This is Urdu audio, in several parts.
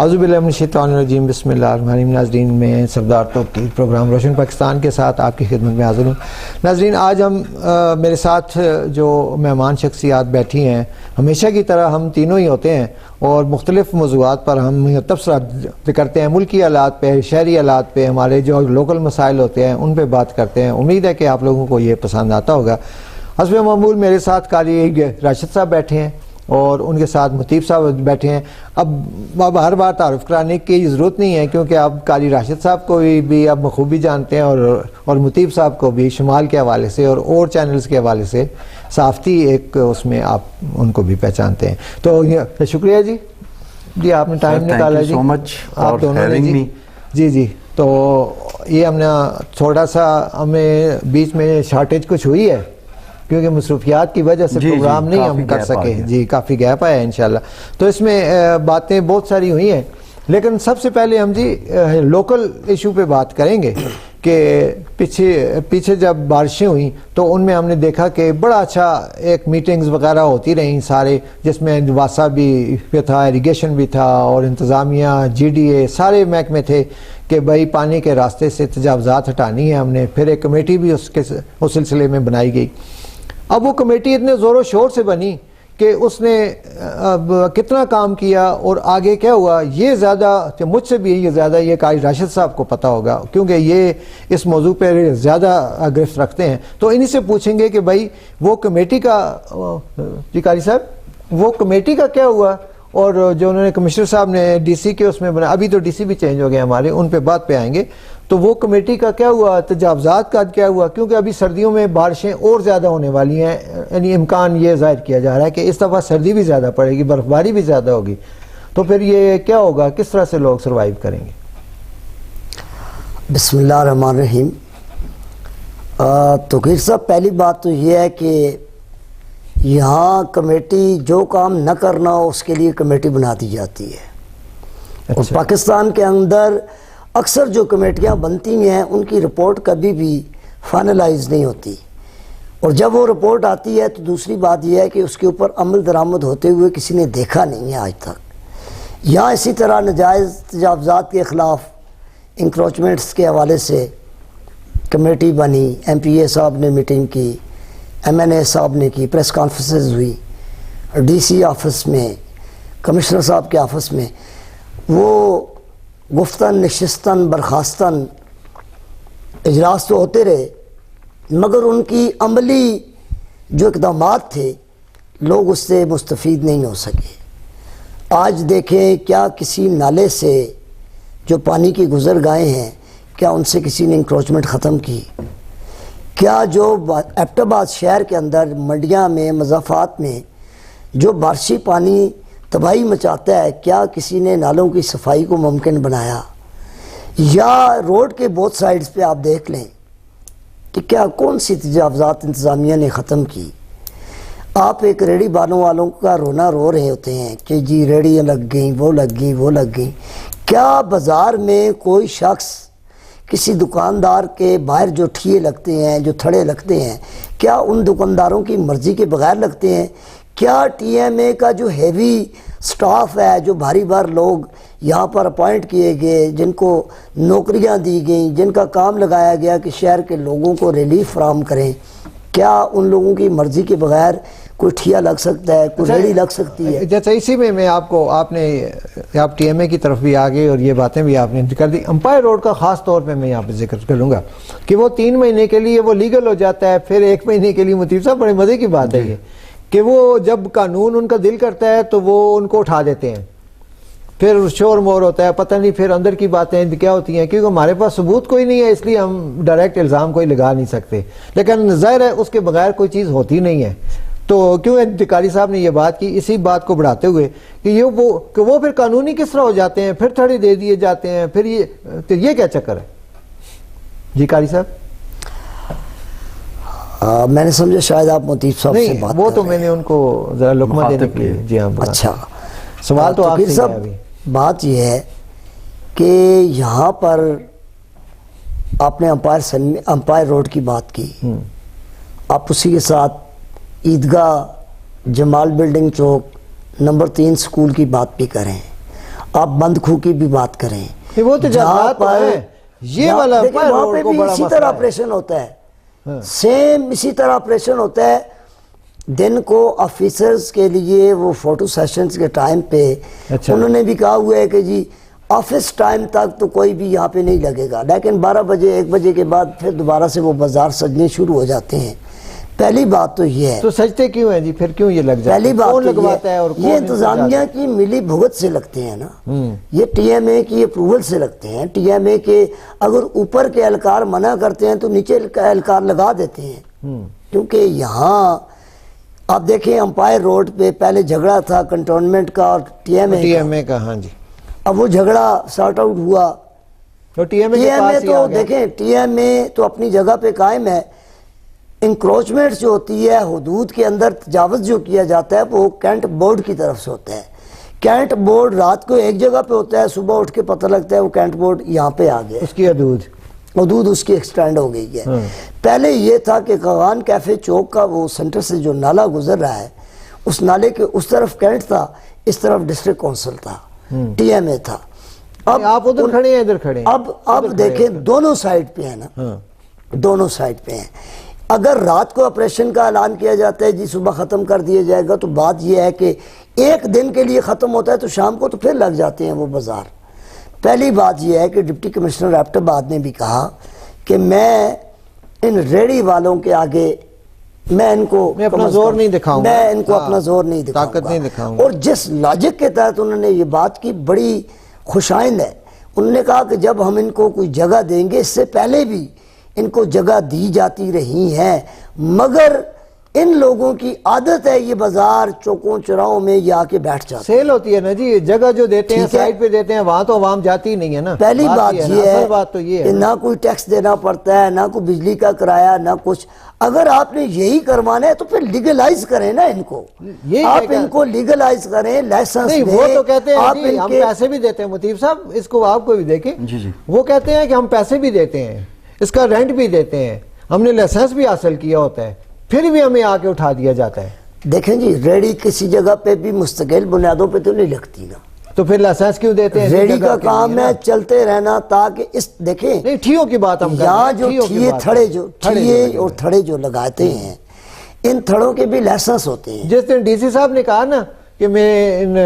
اعوذ باللہ من الشیطان الرجیم، بسم اللہ الرحمن الرحیم۔ ناظرین، میں سردار توقیر پروگرام روشن پاکستان کے ساتھ آپ کی خدمت میں حاضر ہوں۔ ناظرین، آج ہم میرے ساتھ جو مہمان شخصیات بیٹھی ہیں، ہمیشہ کی طرح ہم تینوں ہی ہوتے ہیں اور مختلف موضوعات پر ہم تبصرہ کرتے ہیں، ملکی حالات پہ، شہری حالات پہ، ہمارے جو لوکل مسائل ہوتے ہیں ان پہ بات کرتے ہیں۔ امید ہے کہ آپ لوگوں کو یہ پسند آتا ہوگا۔ حسب معمول میرے ساتھ قاری راشد صاحب بیٹھے ہیں اور ان کے ساتھ مطیب صاحب بیٹھے ہیں۔ اب ہر بار تعارف کرانے کی ضرورت نہیں ہے، کیونکہ آپ قاری راشد صاحب کو بھی اب بخوبی جانتے ہیں اور مطیب صاحب کو بھی شمال کے حوالے سے اور چینلز کے حوالے سے صافتی ایک اس میں آپ ان کو بھی پہچانتے ہیں۔ تو شکریہ جی آپ نے ٹائم نکالا جی، آپ دونوں نے جی۔ تو یہ ہم نے تھوڑا سا ہمیں بیچ میں شارٹیج کچھ ہوئی ہے کیونکہ مصروفیات کی وجہ سے پروگرام نہیں ہم کر سکے جی، کافی گیپ آیا ہے انشاءاللہ۔ تو اس میں باتیں بہت ساری ہوئی ہیں، لیکن سب سے پہلے ہم جی لوکل ایشو پہ بات کریں گے کہ پیچھے جب بارشیں ہوئیں تو ان میں ہم نے دیکھا کہ بڑا اچھا ایک میٹنگز وغیرہ ہوتی رہیں سارے، جس میں واسا بھی تھا، ایریگیشن بھی تھا اور انتظامیہ، جی ڈی اے، سارے محکمے تھے کہ بھائی پانی کے راستے سے تجاوزات ہٹانی ہے۔ ہم نے پھر ایک کمیٹی بھی اس سلسلے میں بنائی گئی۔ اب وہ کمیٹی اتنے زور و شور سے بنی کہ اس نے کتنا کام کیا اور آگے کیا ہوا یہ زیادہ مجھ سے بھی زیادہ یہ قاری راشد صاحب کو پتہ ہوگا، کیونکہ یہ اس موضوع پہ زیادہ گرفت رکھتے ہیں۔ تو انہی سے پوچھیں گے کہ بھائی وہ کمیٹی کا جی قاری صاحب وہ کمیٹی کا کیا ہوا، اور جو انہوں نے کمشنر صاحب نے ڈی سی کے اس میں بنا، ابھی تو ڈی سی بھی چینج ہو گئے ہمارے، ان پہ بات پہ آئیں گے۔ تو وہ کمیٹی کا کیا ہوا، تجاوزات کا کیا ہوا، کیونکہ ابھی سردیوں میں بارشیں اور زیادہ ہونے والی ہیں، یعنی امکان یہ ظاہر کیا جا رہا ہے کہ اس دفعہ سردی بھی زیادہ پڑے گی، برف باری بھی زیادہ ہوگی۔ تو پھر یہ کیا ہوگا، کس طرح سے لوگ سروائیو کریں گے؟ بسم اللہ الرحمن الرحیم۔ توقیر صاحب، پہلی بات تو یہ ہے کہ یہاں کمیٹی جو کام نہ کرنا ہو اس کے لیے کمیٹی بنا دی جاتی ہے، اور پاکستان کے اندر اکثر جو کمیٹیاں بنتی ہیں ان کی رپورٹ کبھی بھی فائنلائز نہیں ہوتی، اور جب وہ رپورٹ آتی ہے تو دوسری بات یہ ہے کہ اس کے اوپر عمل درآمد ہوتے ہوئے کسی نے دیکھا نہیں ہے آج تک۔ یہاں اسی طرح نجائز تجاوزات کے خلاف انکروچمنٹس کے حوالے سے کمیٹی بنی، ایم پی اے صاحب نے میٹنگ کی، ایم این اے صاحب نے کی، پریس کانفرنسز ہوئی، ڈی سی آفس میں، کمشنر صاحب کے آفس میں، وہ گفتن نشستن برخاستن اجلاس تو ہوتے رہے، مگر ان کی عملی جو اقدامات تھے لوگ اس سے مستفید نہیں ہو سکے۔ آج دیکھیں کیا کسی نالے سے جو پانی کی گزر گاہیں ہیں، کیا ان سے کسی نے انکروچمنٹ ختم کی؟ کیا جو ایبٹ آباد شہر کے اندر منڈیاں میں، مضافات میں جو بارشی پانی تباہی مچاتا ہے، کیا کسی نے نالوں کی صفائی کو ممکن بنایا؟ یا روڈ کے بہت سائیڈز پہ آپ دیکھ لیں کہ کیا کون سی تجاوزات انتظامیہ نے ختم کی؟ آپ ایک ریڑھی بانوں والوں کا رونا رو رہے ہوتے ہیں کہ جی ریڑھیاں لگ گئیں، وہ لگ گئیں۔ کیا بازار میں کوئی شخص کسی دکاندار کے باہر جو ٹھیے لگتے ہیں، جو تھڑے لگتے ہیں، کیا ان دکانداروں کی مرضی کے بغیر لگتے ہیں؟ کیا ٹی ایم اے کا جو ہیوی سٹاف ہے، جو بھاری بھار لوگ یہاں پر اپوائنٹ کیے گئے، جن کو نوکریاں دی گئیں، جن کا کام لگایا گیا کہ شہر کے لوگوں کو ریلیف فراہم کریں، کیا ان لوگوں کی مرضی کے بغیر کوئی ٹھیا لگ سکتا ہے، کوئی ریڑھی لگ سکتی ہے؟ جیسے اسی میں آپ ٹی ایم اے کی طرف بھی آگے اور یہ باتیں بھی آپ نے کر دی۔ امپائر روڈ کا خاص طور پہ میں یہاں پہ ذکر کروں گا کہ وہ 3 مہینے کے لیے وہ لیگل ہو جاتا ہے، پھر 1 مہینے کے لیے مطیب صاحب بڑے مزے کی بات ہے یہ کہ وہ جب قانون ان کا دل کرتا ہے تو وہ ان کو اٹھا دیتے ہیں، پھر شور مور ہوتا ہے، پتہ نہیں پھر اندر کی باتیں کیا ہوتی ہیں، کیونکہ ہمارے پاس ثبوت کوئی نہیں ہے، اس لیے ہم ڈائریکٹ الزام کوئی لگا نہیں سکتے، لیکن ظاہر ہے اس کے بغیر کوئی چیز ہوتی نہیں ہے۔ تو کیوں قاری صاحب نے یہ بات کی، اسی بات کو بڑھاتے ہوئے کہ وہ پھر قانونی کس طرح ہو جاتے ہیں، پھر تھڑے دے دیے جاتے ہیں، پھر یہ کیا چکر ہے جی قاری صاحب؟ میں نے سمجھا شاید آپ مطیب صاحب سے بات وہ تو میں نے ان کو ذرا لقمہ دینے کے لیے جی ہاں۔ اچھا، سوال تو آپ سے ہے ابھی۔ بات یہ ہے کہ یہاں پر آپ نے امپائر روڈ کی بات کی، آپ اسی کے ساتھ عیدگاہ، جمال بلڈنگ چوک، نمبر 3 سکول کی بات بھی کریں۔ آپ بند کھو کی بھی بات کریں، وہ تو جہاں پر یہ والا وہاں پہ بھی اسی طرح آپریشن ہوتا ہے، سیم اسی طرح آپریشن ہوتا ہے. دن کو آفیسرز کے لیے وہ فوٹو سیشنز کے ٹائم پہ انہوں نے بھی کہا ہوا ہے کہ جی آفس ٹائم تک تو کوئی بھی یہاں پہ نہیں لگے گا، لیکن 12 بجے 1 بجے کے بعد پھر دوبارہ سے وہ بازار سجنے شروع ہو جاتے ہیں. پہلی بات تو یہ ہے، تو سجتے کیوں ہیں جی؟ پھر کیوں یہ لگ جاتا ہے؟ پہلی بات کون تو لگواتا ہے اور یہ انتظامیہ کی ملی بھگت سے لگتے ہیں نا، یہ ٹی ایم اے کی اپروول سے لگتے ہیں. ٹی ایم اے کے اگر اوپر کے اہلکار منع کرتے ہیں تو نیچے کا اہلکار لگا دیتے ہیں. کیونکہ یہاں آپ دیکھیں امپائر روڈ پہ پہلے جھگڑا تھا کنٹونمنٹ کا اور ٹی ایم اے کا. ہاں جی، اب وہ جھگڑا سارٹ آؤٹ ہوا. ٹی ایم اے تو دیکھیں ٹی ایم اے تو اپنی جگہ پہ قائم ہے. انکروچمنٹ جو ہوتی ہے حدود کے اندر تجاوز جو کیا جاتا ہے وہ کینٹ بورڈ کی طرف سے ہوتا ہے. کینٹ بورڈ رات کو ایک جگہ پہ ہوتا ہے، صبح اٹھ کے پتہ لگتا ہے وہ کینٹ بورڈ یہاں پہ آ گیا، اس کی حدود اس کی ایکسٹینڈ ہو گئی ہے. پہلے یہ تھا کہ قاغان کیفے چوک کا وہ سینٹر سے جو نالا گزر رہا ہے اس نالے کے اس طرف کینٹ تھا، اس طرف ڈسٹرکٹ کونسل تھا، ٹی ایم اے تھا. اب آپ ادھر کھڑے ہیں ادھر کھڑے ہیں، اب دیکھیں دونوں سائڈ پہ ہیں نا، دونوں سائڈ پہ ہیں. اگر رات کو آپریشن کا اعلان کیا جاتا ہے جی صبح ختم کر دیا جائے گا، تو بات یہ ہے کہ ایک دن کے لیے ختم ہوتا ہے تو شام کو تو پھر لگ جاتے ہیں وہ بازار. پہلی بات یہ ہے کہ ڈپٹی کمشنر ایبٹ آباد نے بھی کہا کہ میں ان ریڑی والوں کے آگے میں ان کو اپنا زور نہیں دکھاؤں گا، میں ان کو اپنا زور نہیں دکھاؤں گا، طاقت نہیں دکھاؤں گا. اور جس لاجک کے تحت انہوں نے یہ بات کی بڑی خوشائند ہے. انہوں نے کہا کہ جب ہم ان کو کوئی جگہ دیں گے، اس سے پہلے بھی ان کو جگہ دی جاتی رہی ہیں، مگر ان لوگوں کی عادت ہے یہ بازار چوکوں چراہوں میں یہ آ کے بیٹھ جاتے ہیں. سیل ہوتی ہے نا جی، جگہ جو دیتے ہیں سائٹ پہ دیتے ہیں، وہاں تو عوام جاتی ہی نہیں ہے نا. پہلی بات یہ ہے کہ نہ کوئی ٹیکس دینا پڑتا ہے، نہ کوئی بجلی کا کرایہ، نہ کچھ. اگر آپ نے یہی کروانا ہے تو پھر لیگلائز کریں نا ان کو، آپ ان کو لیگلائز کریں، لائسنس دیں. وہ تو کہتے ہیں جی ہم پیسے بھی دیتے ہیں. مطیب صاحب اس کو آپ کو بھی دیکھیں، وہ کہتے ہیں کہ ہم پیسے بھی دیتے ہیں، اس کا رینٹ بھی دیتے ہیں، ہم نے لائسنس بھی حاصل کیا ہوتا ہے، پھر بھی ہمیں آ کے اٹھا دیا جاتا ہے. دیکھیں جی ریڑی کسی جگہ پہ بھی مستقل بنیادوں پہ تو نہیں لگتی نا، تو پھر لائسنس کیوں دیتے ہیں؟ ریڑی کا کام ہے چلتے رہنا، تاکہ اس دیکھیں نہیں ٹھیوں کی بات ہم یہاں جو ٹھیے تھڑے جو لگاتے ہیں، ان تھڑوں کے بھی لائسنس ہوتے ہیں. جس دن ڈی سی صاحب نے کہا نا کہ میں ان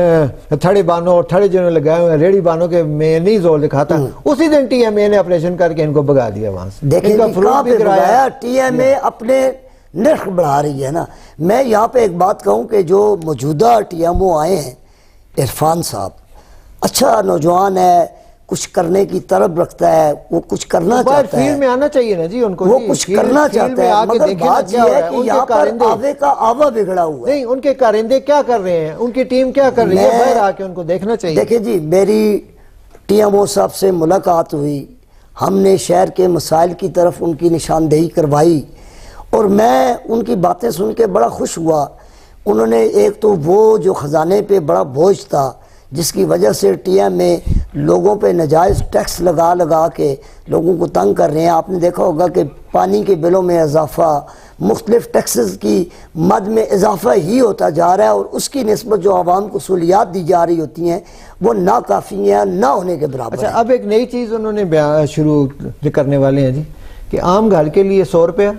تھڑے بانوں اور تھڑے جنہوں نے لگائے ہوئے ریڑی بانوں کے میں نہیں زور دکھاتا، اسی دن ٹی ایم اے نے آپریشن کر کے ان کو بگا دیا وہاں سے. دیکھیں کہاں پہ بگایا؟ ٹی ایم اے اپنے نرخ بڑھا رہی ہے نا. میں یہاں پہ ایک بات کہوں کہ جو موجودہ ٹی ایم او آئے ہیں، عرفان صاحب اچھا نوجوان ہے، کچھ کرنے کی طلب رکھتا ہے، وہ کچھ کرنا چاہتا ہے، فیلڈ میں آنا چاہیے نا جی ان کو، وہ کچھ کرنا چاہتا ہے. مگر بات یہ ہے کہ یہاں پر آوے کا آوا بگڑا ہوا ہے. نہیں ان کے کارندے کیا کر رہے ہیں، ان کی ٹیم کیا کر رہی ہے، باہر آ کے ان کو دیکھنا چاہیے. دیکھیں جی میری ٹی ایم او صاحب سے ملاقات ہوئی، ہم نے شہر کے مسائل کی طرف ان کی نشاندہی کروائی، اور میں ان کی باتیں سن کے بڑا خوش ہوا. انہوں نے ایک تو وہ جو خزانے پہ بڑا بوجھ تھا جس کی وجہ سے ٹی ایم میں لوگوں پہ ناجائز ٹیکس لگا کے لوگوں کو تنگ کر رہے ہیں. آپ نے دیکھا ہوگا کہ پانی کے بلوں میں اضافہ، مختلف ٹیکسز کی مد میں اضافہ ہی ہوتا جا رہا ہے، اور اس کی نسبت جو عوام کو سہولیات دی جا رہی ہوتی ہیں وہ ناکافی ہیں، نہ ہونے کے برابر. اچھا اب ایک نئی چیز انہوں نے شروع کرنے والے ہیں جی کہ عام گھر کے لیے 100 روپیہ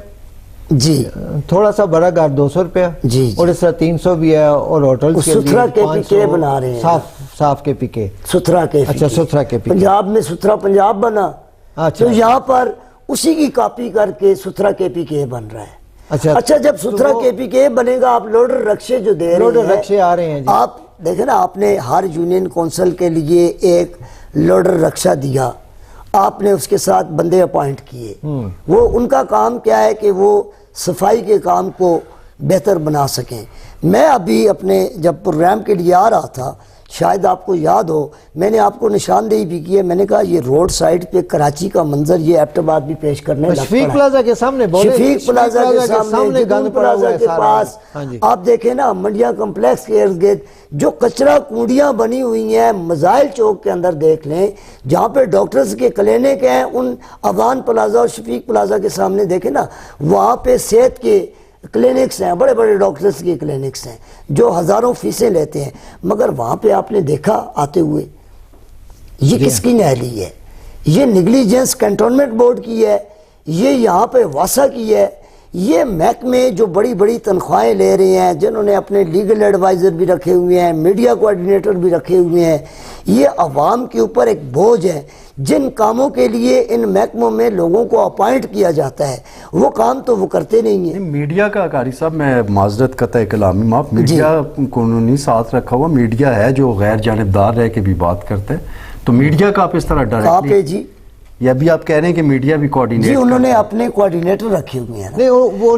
جی، تھوڑا سا بڑا گھر 200 روپیہ جی، اور اس طرح 300 بھی ہے، اور ہوٹل ستھرا کے پی کے بنا رہے ہیں، صاف کے پی کے، ستھرا کے پی کے. اچھا ستھرا کے پی کے پنجاب میں ستھرا پنجاب بنا، تو یہاں پر اسی کی کاپی کر کے ستھرا کے پی کے بن رہا ہے. اچھا جب ستھرا کے پی کے بنے گا، آپ لوڈر رکشے جو دے رہے ہیں، لوڈر رکشے آ رہے ہیں جی. آپ دیکھیں نا، آپ نے ہر یونین کونسل کے لیے ایک لوڈر رکشہ دیا، آپ نے اس کے ساتھ بندے اپوائنٹ کیے. وہ ان کا کام کیا ہے کہ وہ صفائی کے کام کو بہتر بنا سکیں. میں ابھی اپنے جب پروگرام کے لیے آ رہا تھا، شاید آپ کو یاد ہو، میں نے آپ کو نشاندہی بھی کی ہے. میں نے کہا یہ روڈ سائڈ پہ کراچی کا منظر یہ ایبٹ آباد بھی پیش کرنے لگ پڑا ہے. شفیق پلازا کے سامنے بولے، شفیق پلازا کے سامنے، گند پلازا کے پاس. آپ دیکھیں نا منڈیا کمپلیکس کے ارد گرد جو کچرا کنڈیاں بنی ہوئی ہیں، مزائل چوک کے اندر دیکھ لیں جہاں پہ ڈاکٹرز کے کلینک ہیں، ان اوان پلازا اور شفیق پلازا کے سامنے دیکھیں نا، وہاں پہ صحت کے کلینکس ہیں، بڑے بڑے ڈاکٹرز کے کلینکس ہیں جو ہزاروں فیسیں لیتے ہیں. مگر وہاں پہ آپ نے دیکھا آتے ہوئے یہ کس کی نااہلی ہے؟ یہ نیگلیجنس کنٹونمنٹ بورڈ کی ہے، یہ یہاں پہ واسا کی ہے، یہ محکمے جو بڑی بڑی تنخواہیں لے رہے ہیں، جنہوں نے اپنے لیگل ایڈوائزر بھی رکھے ہوئے ہیں، میڈیا کوآرڈینیٹر بھی رکھے ہوئے ہیں، یہ عوام کے اوپر ایک بوجھ ہے۔ جن کاموں کے لیے ان محکموں میں لوگوں کو اپائنٹ کیا جاتا ہے وہ کام تو وہ کرتے نہیں ہیں۔ میڈیا کا قاری صاحب، میں معذرت قطع کلامی معاف، میڈیا کو نہیں ساتھ رکھا ہوا، میڈیا ہے جو غیر جانبدار رہ کے بھی بات کرتا ہے، تو میڈیا کا آپ اس طرح ڈائریکٹلی جی یا بھی آپ کہہ رہے ہیں کہ میڈیا بھی کوآرڈینیٹ جی انہوں نے اپنے کوآرڈینیٹر رکھے ہوئے ہیں،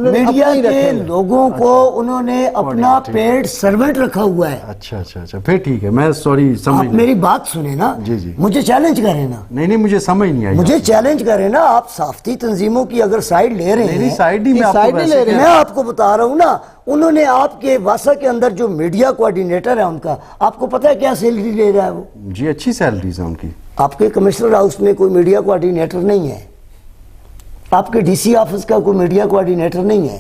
میڈیا کے لوگوں کو انہوں نے اپنا پیڈ سرونٹ رکھا ہوا ہے۔ اچھا پھر ٹھیک ہے، میں سوری سمجھ آپ میری بات سنیں نا، جی مجھے چیلنج کریں نا۔ نہیں مجھے سمجھ نہیں آئی، مجھے چیلنج کریں نا، آپ صحافتی تنظیموں کی اگر سائیڈ لے رہے ہیں، سائیڈ ہی میں آپ کو بتا رہا ہوں نا، انہوں نے آپ کے واسا کے اندر جو میڈیا کوآرڈینیٹر ہے ان کا، آپ کو پتہ ہے کیا سیلری لے رہا ہے وہ؟ جی اچھی سیلریز ہیں ان کی۔ آپ کے کمشنر ہاؤس میں کوئی میڈیا کوآرڈینیٹر نہیں ہے، آپ کے ڈی سی آفس کا کوئی میڈیا کوآرڈینیٹر نہیں ہے،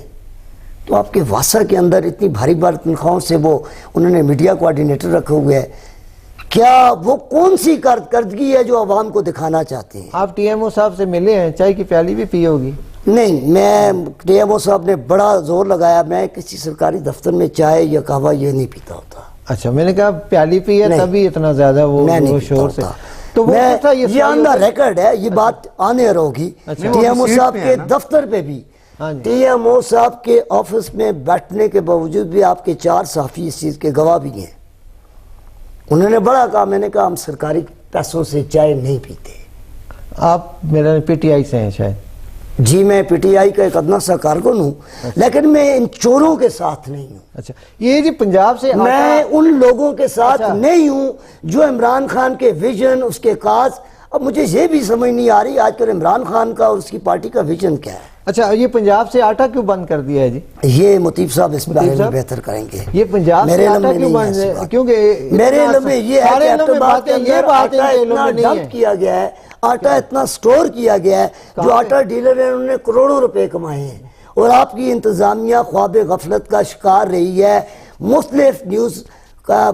تو آپ کے واسا کے اندر اتنی بھاری بھاری تنخواہوں سے وہ انہوں نے میڈیا کوآرڈینیٹر رکھے ہوئے ہیں۔ کیا وہ کون سی کارکردگی ہے جو عوام کو دکھانا چاہتے ہیں؟ آپ ٹی ایم او صاحب سے ملے ہیں، چائے کی پیالی بھی پی ہوگی؟ نہیں، میں ٹی ایم او صاحب نے بڑا زور لگایا، میں کسی سرکاری دفتر میں چائے یا قہوہ یہ نہیں پیتا ہوتا۔ اچا میں نے کہا پیالی پی ہے تبھی اتنا زیادہ وہ شور سے، تو یہ آن دا ریکارڈ ہے، یہ بات آنے ہوگی۔ ٹی ایم او صاحب کے دفتر پہ بھی، ٹی ایم او صاحب کے آفس میں بیٹھنے کے باوجود بھی آپ کے 4 صحافی اس چیز کے گواہ بھی ہیں، انہوں نے بڑا کہا، میں نے کہا ہم سرکاری پیسوں سے چائے نہیں پیتے۔ آپ میرا پی ٹی آئی سے ہیں شاید؟ جی میں پی ٹی آئی کا ایک ادنا سا کارکن ہوں، لیکن میں ان چوروں کے ساتھ نہیں ہوں۔ اچھا یہ جی پنجاب سے میں ان لوگوں کے ساتھ نہیں ہوں جو عمران خان کے ویژن، اس کے کاز، اب مجھے یہ بھی سمجھ نہیں آ رہی آج کل عمران خان کا اور اس کی پارٹی کا ویژن کیا ہے۔ اچھا یہ پنجاب سے آٹا کیوں بند کر دیا ہے جی؟ یہ مطیب صاحب اس بارے میں بہتر کریں گے۔ یہ پنجاب سے آٹا کیوں بند ہے؟ کیونکہ میرے علم میں یہ ہے کہ اعتماد کے اندر آٹا اتنا ڈمپ کیا گیا ہے، آٹا اتنا سٹور کیا گیا ہے، جو آٹا ڈیلر ہیں انہوں نے کروڑوں روپے کمائے ہیں، اور آپ کی انتظامیہ خواب غفلت کا شکار رہی ہے۔ مختلف نیوز کا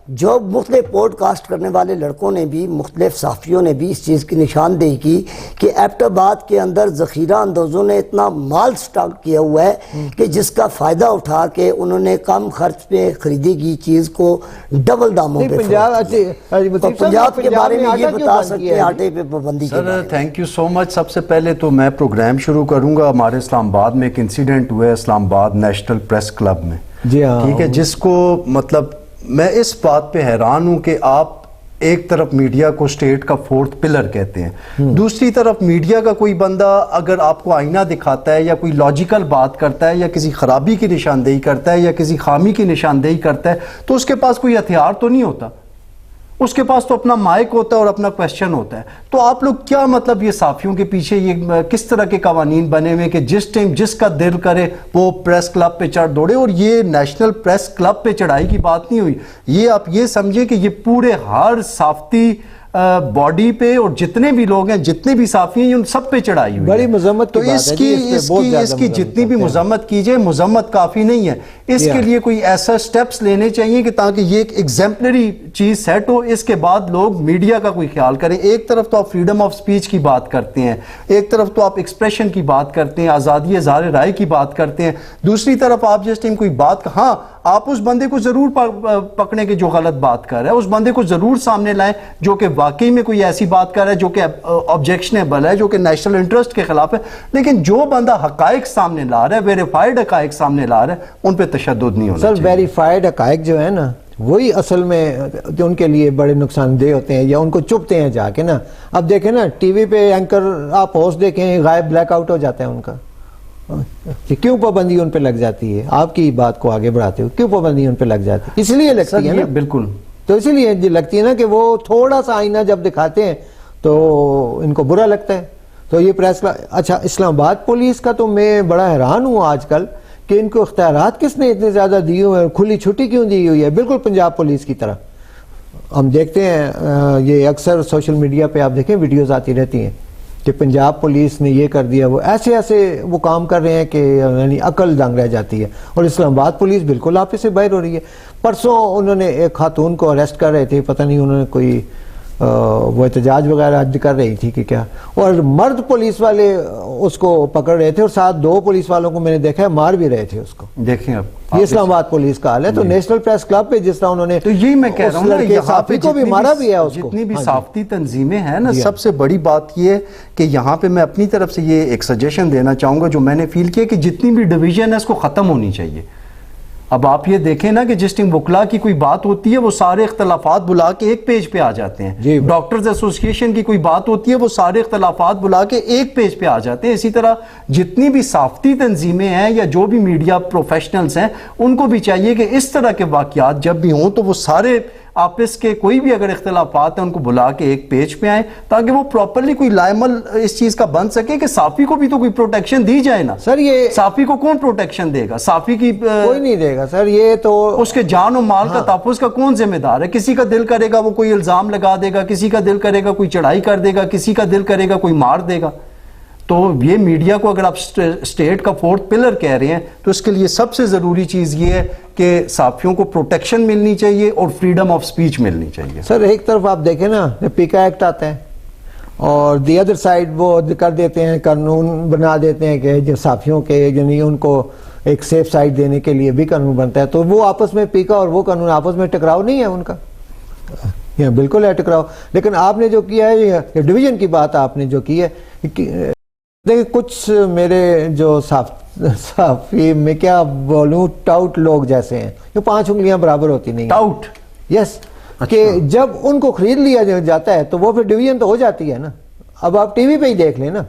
جو مختلف پوڈ کاسٹ کرنے والے لڑکوں نے بھی، مختلف صحافیوں نے بھی اس چیز کی نشاندہی کی کہ ایبٹ آباد کے اندر ذخیرہ اندوزوں نے اتنا مال سٹاک کیا ہوا ہے کہ جس کا فائدہ اٹھا کے انہوں نے کم خرچ پہ خریدی گئی چیز کو ڈبل داموں پہ پنجاب کے بارے میں یہ بتا سکتے ہیں آٹے پہ پابندی کے بارے میں۔ سر تھینک یو سو مچ۔ سب سے پہلے تو میں پروگرام شروع کروں گا، ہمارے اسلام آباد میں ایک انسیڈنٹ ہوا ہے اسلام آباد نیشنل پریس کلب میں، جی ہاں ٹھیک ہے، جس کو مطلب میں اس بات پہ حیران ہوں کہ آپ ایک طرف میڈیا کو اسٹیٹ کا 4th پلر کہتے ہیں، دوسری طرف میڈیا کا کوئی بندہ اگر آپ کو آئینہ دکھاتا ہے یا کوئی لاجیکل بات کرتا ہے یا کسی خرابی کی نشاندہی کرتا ہے یا کسی خامی کی نشاندہی کرتا ہے تو اس کے پاس کوئی ہتھیار تو نہیں ہوتا، اس کے پاس تو اپنا مائک ہوتا ہے اور اپنا کویسچن ہوتا ہے۔ تو آپ لوگ کیا مطلب یہ صحافیوں کے پیچھے یہ کس طرح کے قوانین بنے ہوئے کہ جس ٹائم جس کا دل کرے وہ پریس کلب پہ چڑھ دوڑے؟ اور یہ نیشنل پریس کلب پہ چڑھائی کی بات نہیں ہوئی، یہ آپ یہ سمجھیں کہ یہ پورے ہر صحافتی باڈی پہ اور جتنے بھی لوگ ہیں، جتنے بھی صحافی ہیں، ان سب پہ چڑھائی ہوئی بڑی مذمت تو اس کی جتنی بھی مذمت کیجئے، مذمت کافی نہیں ہے، اس کے لیے کوئی ایسا سٹیپس لینے چاہیے کہ تاکہ یہ ایک ایگزیمپلری چیز سیٹ ہو، اس کے بعد لوگ میڈیا کا کوئی خیال کریں۔ ایک طرف تو آپ فریڈم آف سپیچ کی بات کرتے ہیں، ایک طرف تو آپ ایکسپریشن کی بات کرتے ہیں، آزادی اظہار رائے کی بات کرتے ہیں، دوسری طرف آپ جس ٹائم کوئی بات، ہاں آپ اس بندے کو ضرور پکڑیں کہ جو غلط بات کر رہا ہے، اس بندے کو ضرور سامنے لائیں جو کہ واقعی میں کوئی ایسی بات کر رہا ہے جو کہ آبجیکشنیبل ہے، جو کہ نیشنل انٹرسٹ کے خلاف ہے، لیکن جو بندہ حقائق سامنے لا رہا ہے، ویریفائڈ حقائق سامنے لا رہا ہے، ان پہ تشدد نہیں ہونا چاہیے۔ سر ویریفائڈ حقائق جو ہے نا وہی اصل میں جو ان کے لیے بڑے نقصان دہ ہوتے ہیں یا ان کو چپتے ہیں جا کے نا۔ اب دیکھیں نا ٹی وی پہ اینکر آپ ہوسٹ دیکھیں غائب بلیک آؤٹ ہو جاتا ہے ان کا، کیوں پابندی ان پہ لگ جاتی ہے؟ آپ کی بات کو آگے بڑھاتے ہو، کیوں پابندی ان پہ لگ جاتی ہے؟ اس لیے لگتی ہے نا، بالکل، تو اسی لیے لگتی ہے نا کہ وہ تھوڑا سا آئینہ جب دکھاتے ہیں تو ان کو برا لگتا ہے۔ تو یہ پریس اچھا اسلام آباد پولیس کا تو میں بڑا حیران ہوں آج کل کہ ان کو اختیارات کس نے اتنے زیادہ دیے ہوئے ہیں، کھلی چھٹی کیوں دی ہوئی ہے، بالکل پنجاب پولیس کی طرح۔ ہم دیکھتے ہیں یہ اکثر سوشل میڈیا پہ آپ دیکھیں ویڈیوز آتی رہتی ہیں کہ پنجاب پولیس نے یہ کر دیا، وہ ایسے وہ کام کر رہے ہیں کہ یعنی عقل دنگ رہ جاتی ہے، اور اسلام آباد پولیس بالکل آپ سے باہر ہو رہی ہے۔ پرسوں انہوں نے ایک خاتون کو اریسٹ کر رہے تھے، پتہ نہیں انہوں نے کوئی وہ احتجاج وغیرہ کر رہی تھی کہ کیا، اور مرد پولیس والے اس کو پکڑ رہے تھے اور ساتھ 2 پولیس والوں کو میں نے دیکھا ہے مار بھی رہے تھے اس کو. دیکھیں اب یہ اسلام آباد پولیس کا حال ہے. تو نیشنل پریس کلب پہ جس طرح انہوں نے تو یہی میں کہہ رہا ہوں نا، یہاں پہ کو بھی مارا بھی ہے اس کو. جتنی بھی صحافتی تنظیمیں ہیں نا، سب سے بڑی بات یہ ہے کہ یہاں پہ میں اپنی طرف سے یہ ایک سجیشن دینا چاہوں گا جو میں نے فیل کیا کہ جتنی بھی ڈویژن ہے اس کو ختم ہونی چاہیے. اب آپ یہ دیکھیں نا کہ جس ٹائم وکلا کی کوئی بات ہوتی ہے وہ سارے اختلافات بلا کے ایک پیج پہ آ جاتے ہیں. ڈاکٹرز ایسوسی ایشن کی کوئی بات ہوتی ہے وہ سارے اختلافات بلا کے ایک پیج پہ آ جاتے ہیں. اسی طرح جتنی بھی صحافتی تنظیمیں ہیں یا جو بھی میڈیا پروفیشنلز ہیں ان کو بھی چاہیے کہ اس طرح کے واقعات جب بھی ہوں تو وہ سارے آپس کے کوئی بھی اگر اختلافات ہیں ان کو بلا کے ایک پیج پہ آئیں تاکہ وہ پراپرلی کوئی لائمل اس چیز کا بن سکے کہ صحافی کو بھی تو کوئی پروٹیکشن دی جائے نا. سر یہ صحافی کو کون پروٹیکشن دے گا؟ صحافی کی کوئی نہیں دے گا سر. یہ تو اس کے جان و مال کا تحفظ کا کون ذمہ دار ہے؟ کسی کا دل کرے گا وہ کوئی الزام لگا دے گا، کسی کا دل کرے گا کوئی چڑھائی کر دے گا، کسی کا دل کرے گا کوئی مار دے گا. تو یہ میڈیا کو اگر آپ اسٹیٹ کا 4th پلر کہہ رہے ہیں تو اس کے لیے سب سے ضروری چیز یہ ہے کہ صحافیوں کو پروٹیکشن ملنی چاہیے اور فریڈم آف سپیچ ملنی چاہیے. سر ایک طرف آپ دیکھیں نا، پیکا ایکٹ آتا ہے اور دی ادر سائڈ وہ کر دیتے ہیں، قانون بنا دیتے ہیں کہ جو صحافیوں کے یعنی ان کو ایک سیف سائڈ دینے کے لیے بھی قانون بنتا ہے. تو وہ آپس میں پیکا اور وہ قانون آپس میں ٹکراؤ نہیں ہے ان کا، یہ بالکل ہے ٹکراؤ. لیکن آپ نے جو کیا ہے یہ ڈویژن کی بات آپ نے جو کی ہے، دیکھیں کچھ میرے جو صحافی میں کیا بولوں ٹاؤٹ لوگ جیسے ہیں جو 5 انگلیاں برابر ہوتی نہیں. ٹاؤٹ؟ یس. کہ جب ان کو خرید لیا جاتا ہے تو وہ پھر ڈویژن تو ہو جاتی ہے نا. اب آپ ٹی وی پہ ہی دیکھ لیں نا،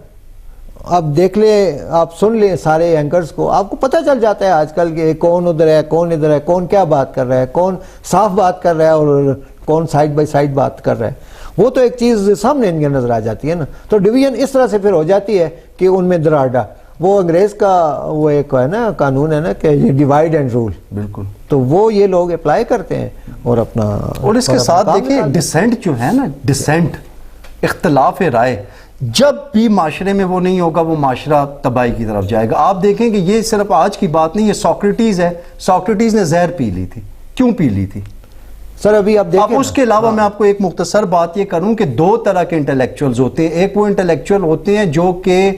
آپ دیکھ لیں، آپ سن لیں سارے اینکرز کو، آپ کو پتہ چل جاتا ہے آج کل کہ کون ادھر ہے کون ادھر ہے، کون کیا بات کر رہا ہے، کون صاف بات کر رہا ہے اور کون سائڈ بائی سائڈ بات کر رہا ہے. وہ تو ایک چیز سامنے ان کے نظر آ جاتی ہے نا. تو ڈویژن اس طرح سے پھر ہو جاتی ہے کہ ان میں دراڑا، وہ انگریز کا وہ ایک ہے نا قانون ہے نا کہ ڈیوائڈ اینڈ رول. بالکل. تو وہ یہ لوگ اپلائی کرتے ہیں اور اپنا اور اس کے ساتھ دیکھیں ڈسینٹ جو ہے نا، ڈسینٹ اختلاف رائے جب بھی معاشرے میں وہ نہیں ہوگا وہ معاشرہ تباہی کی طرف جائے گا. آپ دیکھیں کہ یہ صرف آج کی بات نہیں، یہ سوکریٹیز ہے. سوکریٹیز نے زہر پی لی تھی. کیوں پی لی تھی سر؟ ابھی آپ دیکھیں. اس کے علاوہ میں آپ کو ایک مختصر بات یہ کروں کہ 2 طرح کے انٹلیکچوئلز ہوتے ہیں. ایک وہ انٹلیکچوئل ہوتے ہیں جو کہ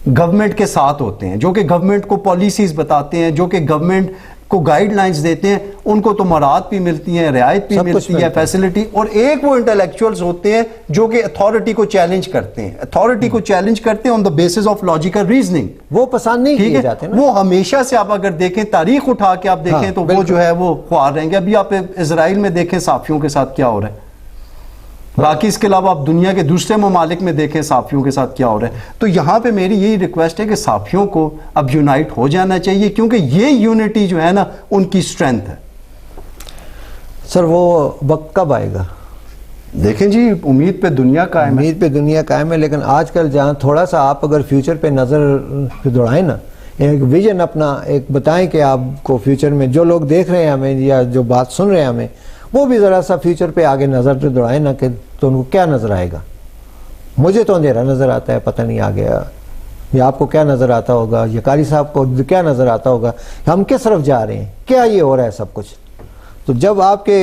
گورنمنٹ کے ساتھ ہوتے ہیں، جو کہ گورنمنٹ کو پالیسیز بتاتے ہیں، جو کہ گورنمنٹ کو گائیڈ لائنز دیتے ہیں، ان کو تو مراعات بھی ملتی ہیں، رعایت بھی ملتی ہے، فیسلٹی. اور ایک وہ انٹلیکچوئلز ہوتے ہیں جو کہ اتھارٹی کو چیلنج کرتے ہیں. اتھارٹی کو چیلنج کرتے ہیں on the basis of logical reasoning. وہ پسند نہیں کیے جاتے نا. وہ ہمیشہ سے آپ اگر دیکھیں تاریخ اٹھا کے آپ دیکھیں تو وہ جو ہے وہ خوار رہیں گے. ابھی آپ اسرائیل میں دیکھیں صحافیوں کے ساتھ کیا ہو رہا ہے. باقی اس کے علاوہ آپ دنیا کے دوسرے ممالک میں دیکھیں صحافیوں کے ساتھ کیا ہو رہا ہے. تو یہاں پہ میری یہی ریکویسٹ ہے کہ صحافیوں کو اب یونائٹ ہو جانا چاہیے کیونکہ یہ یونٹی جو ہے نا ان کی سٹرینتھ ہے. سر وہ وقت کب آئے گا؟ دیکھیں جی امید پہ دنیا قائم ہے. امید پہ دنیا قائم ہے، لیکن آج کل جہاں تھوڑا سا آپ اگر فیوچر پہ نظر دوڑائیں نا، ایک ویژن اپنا ایک بتائیں کہ آپ کو فیوچر میں جو لوگ دیکھ رہے ہیں ہمیں یا جو بات سن رہے ہیں ہمیں، وہ بھی ذرا سا فیوچر پہ آگے نظر دوڑائیں نا کہ تو ان کو کیا نظر آئے گا. مجھے تو اندھیرا نظر آتا ہے، پتہ نہیں آگے یا آپ کو کیا نظر آتا ہوگا، یا قاری صاحب کو کیا نظر آتا ہوگا، ہم کس طرف جا رہے ہیں، کیا یہ ہو رہا ہے سب کچھ. تو جب آپ کے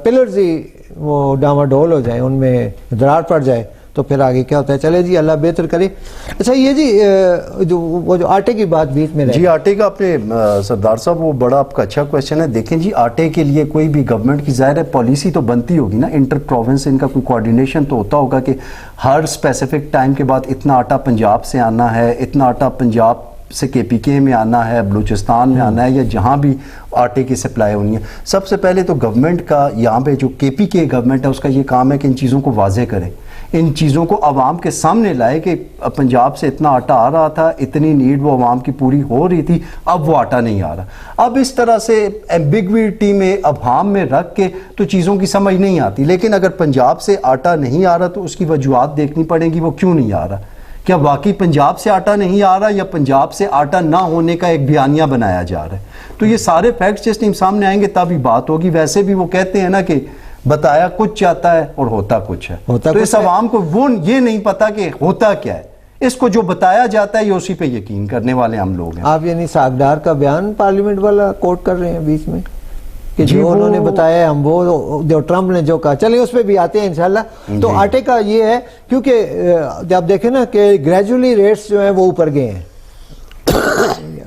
پلرز ہی وہ ڈاواڈول ہو جائیں، ان میں دراڑ پڑ جائے تو پھر آگے کیا ہوتا ہے. چلے جی اللہ بہتر کرے. اچھا یہ جی جو آٹے کی بات بیچ میں جی آٹے کا آپ نے سردار صاحب وہ بڑا آپ کا اچھا کویشچن ہے. دیکھیں جی آٹے کے لیے کوئی بھی گورنمنٹ کی ظاہر ہے پالیسی تو بنتی ہوگی نا، انٹر پروونس ان کا کوئی کوارڈینیشن تو ہوتا ہوگا کہ ہر اسپیسیفک ٹائم کے بعد اتنا آٹا پنجاب سے آنا ہے، اتنا آٹا پنجاب سے کے پی کے میں آنا ہے، بلوچستان میں آنا ہے، یا جہاں بھی آٹے کی سپلائی ہونی ہے. سب سے پہلے تو گورنمنٹ کا یہاں پہ جو کے پی کے گورنمنٹ ہے اس کا یہ کام ہے کہ ان چیزوں کو واضح کرے، ان چیزوں کو عوام کے سامنے لائے کہ پنجاب سے اتنا آٹا آ رہا تھا، اتنی نیڈ وہ عوام کی پوری ہو رہی تھی، اب وہ آٹا نہیں آ رہا. اب اس طرح سے ایمبیگویٹی میں ابہام میں رکھ کے تو چیزوں کی سمجھ نہیں آتی. لیکن اگر پنجاب سے آٹا نہیں آ رہا تو اس کی وجوہات دیکھنی پڑیں گی وہ کیوں نہیں آ رہا. کیا واقعی پنجاب سے آٹا نہیں آ رہا یا پنجاب سے آٹا نہ ہونے کا ایک بیانیہ بنایا جا رہا ہے؟ تو یہ سارے فیکٹس جس ٹائم سامنے آئیں گے تب ہی بات ہوگی. ویسے بھی وہ کہتے ہیں نا کہ بتایا کچھ جاتا ہے اور ہوتا کچھ ہے. تو اس عوام کو وہ یہ نہیں پتا کہ ہوتا کیا ہے. اس کو جو بتایا جاتا ہے یہ اسی پہ یقین کرنے والے ہم لوگ ہیں. آپ یعنی ساگدار کا بیان پارلیمنٹ والا کوٹ کر رہے ہیں بیچ میں کہ جو انہوں نے بتایا ہم وہ جو ٹرمپ نے جو کہا. چلیں اس پہ بھی آتے ہیں انشاءاللہ. تو آٹے کا یہ ہے کیونکہ جب دیکھیں نا کہ گریجولی ریٹس جو ہیں وہ اوپر گئے ہیں.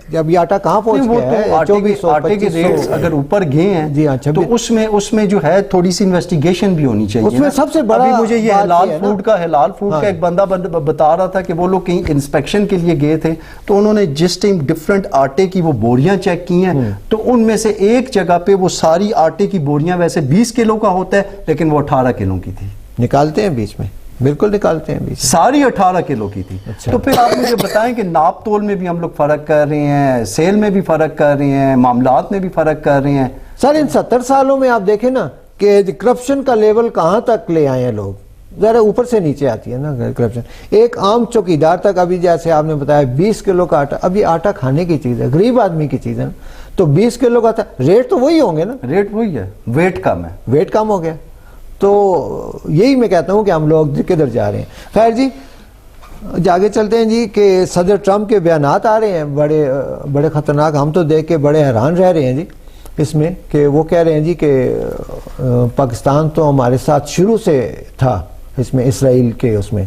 جب یہ آٹا کہاں پہنچ گیا ہے 2400 آٹے کے ریٹس اگر اوپر گئے ہیں جی ہاں تو اس میں جو ہے تھوڑی سی انویسٹیگیشن بھی ہونی چاہیے. اس میں سب سے بڑا ابھی مجھے یہ حلال فوڈ کا ایک بندہ بتا رہا تھا کہ وہ لوگ کہیں انسپیکشن کے لیے گئے تھے تو انہوں نے جس ٹائم ڈفرنٹ آٹے کی وہ بوریاں چیک کی ہیں تو ان میں سے ایک جگہ پہ وہ ساری آٹے کی بوریاں ویسے 20 کلو کا ہوتا ہے لیکن وہ 18 کلو کی تھی. نکالتے ہیں بیچ میں, بالکل نکالتے ہیں بیچ میں. ساری 18 کلو کی تھی. تو پھر آپ مجھے بتائیں کہ ناپ تول میں بھی ہم لوگ فرق کر رہے ہیں, سیل میں بھی فرق کر رہے ہیں, معاملات میں بھی فرق کر رہے ہیں. سر ان 70 سالوں میں آپ دیکھیں نا کہ کرپشن کا لیول کہاں تک لے آئے ہیں لوگ. ذرا اوپر سے نیچے آتی ہے نا کرپشن. ایک عام چوکیدار تک ابھی جیسے آپ نے بتایا 20 کلو کا آٹا, ابھی آٹا کھانے کی چیز ہے, غریب آدمی کی چیز ہے نا, تو 20 کلو کا تھا, ریٹ تو وہی ہوں گے نا, ریٹ وہی ہے, ویٹ کم ہے, ویٹ کم ہو گیا. تو یہی میں کہتا ہوں کہ ہم لوگ کدھر جا رہے ہیں. خیر جی آگے چلتے ہیں جی کہ صدر ٹرمپ کے بیانات آ رہے ہیں بڑے خطرناک. ہم تو دیکھ کے بڑے حیران رہ رہے ہیں جی اس میں کہ وہ کہہ رہے ہیں جی کہ پاکستان تو ہمارے ساتھ شروع سے تھا اس میں اسرائیل کے اس میں.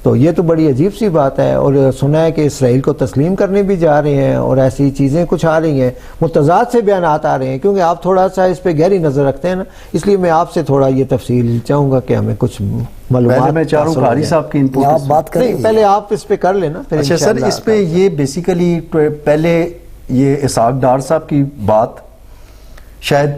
تو یہ تو بڑی عجیب سی بات ہے. اور سنا ہے کہ اسرائیل کو تسلیم کرنے بھی جا رہے ہیں اور ایسی چیزیں کچھ آ رہی ہیں, متضاد سے بیانات آ رہے ہیں. کیونکہ آپ تھوڑا سا اس پہ گہری نظر رکھتے ہیں نا, اس لیے میں آپ سے تھوڑا یہ تفصیل چاہوں گا کہ ہمیں کچھ معلومات. پہلے میں چاہ رہا ہوں قاری صاحب کی انپوٹ بات کریں, پہلے آپ اس پہ کر لینا. اچھا سر, اس پہ یہ بیسیکلی پہلے یہ اسحاق ڈار صاحب کی بات شاید